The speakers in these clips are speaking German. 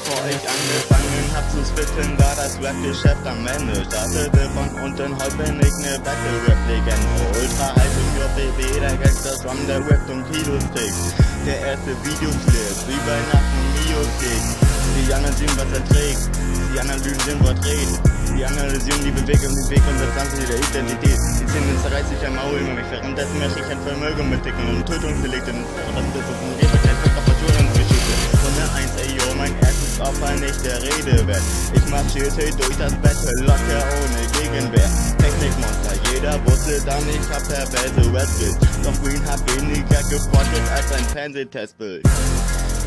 Bevor ich angefangen hab zu spitten, war das Rap-Geschäft am Ende. Startete von unten, heute bin ich ne Battle-Rap-Legende. Ultra alt im JBB, der Gangster-Drum, der rappt und Kilos trägt. Der erste Videoclip, wie bei Nacht im Mio-Kick. Die analysieren, was er trägt, die Analysen verdreht. Die analysieren die Bewegung, den Weg und das Ganze der Identität. Die Zähne zerreißt sich am Maul, und ich währenddessen möchte ich ein Vermögen mit Dicken und Tötungsdelikte. Das ist ein Repertoire-Geschichte. Von der 1, ey, yo, mein erstes Opfer nicht der Rede wert. Ich marschierte durch das Battle locker ohne Gegenwehr. Technikmonster, jeder wusste dann, ich hab perverse Rap-Skills. Doch Green hat weniger gefortet als ein Fernsehtestbild.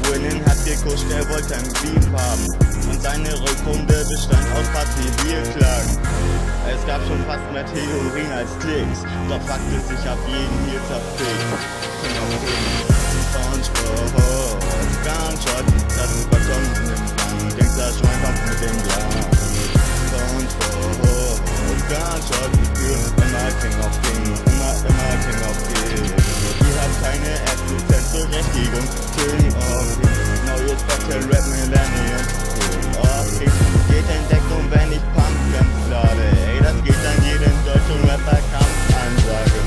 Winning hat gekuscht, er wollte ein Beef haben. Und seine Rückrunde bestand aus Partie-Bierklagen. Es gab schon fast mehr Theorien als Klicks. Doch Fakt ist, ich hab jeden hier zerfickt. SpongeBob, Gunshot, das ist Beton in dem Plan. Gangster Schweinkampf mit dem Glas. SpongeBob, Gunshot, für immer King of King, immer King of King. Ihr habt keine Existenzberechtigung. King of King, neues Battle Rap Millennium. King of King, geht in Deckung, wenn ich Pumpguns lade. Ey, das geht an jeden deutschen Rapper Kampfansage.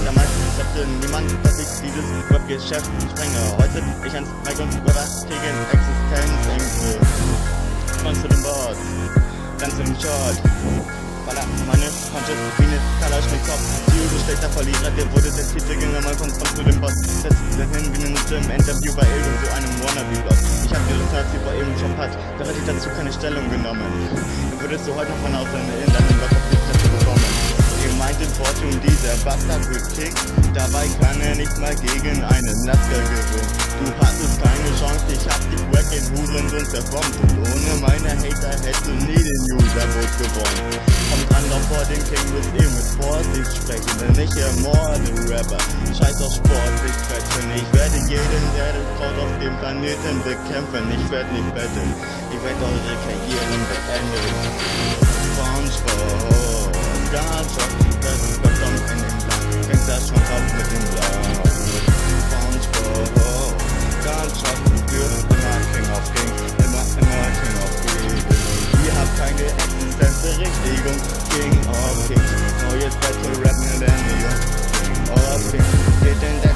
Damals glaubte niemand, dass ich dieses Rap-Geschäft sprenge. Heute ich ans Mic und Rapper gegen Existenzängste. Kommst zu dem Boss, ganz im Short. Baller meine Punches wie ne Kalaschnikow. Zielgestellter Verlierer, der wurde der Titelgänger, mal kommt zu dem Boss. Setzt sich hin wie ne Nutte im Interview bei irgend so einem Wannabe-Blog. Ich hab gerissen, als sie vor eben schon passt, doch hätte ich dazu keine Stellung genommen. Dann würdest du heute noch von außen in deinem Blog auf die Fresse bekommen. Ihr meintet Fortune, dieser Bastard wird Kick, dabei kann er nicht mal gegen einen Lasker gewinnen. Du hattest keine Chance, ich hab dich wack in Hurensohn zerformt. Und ohne meine Hater hättest du nie den User-Vote gewonnen. Kommt an, doch vor dem King müsst ihr mit Vorsicht sprechen, denn ich ermorde Rapper. Scheiß auf Sport, ich quetschen. Ich werde jeden, der das traut, auf dem Planeten bekämpfen. Ich werd nicht betteln, ich werd eure Karrieren beenden. SpongeBob, Gunshot, das ist Beton in den Land. Gangster schon drauf mit dem Blau. SpongeBob, Gunshot, für immer King of King, immer King of King. Ihr habt keine Existenzberechtigung. King of King, neues Battle Rap Millennium. King of King, geht in der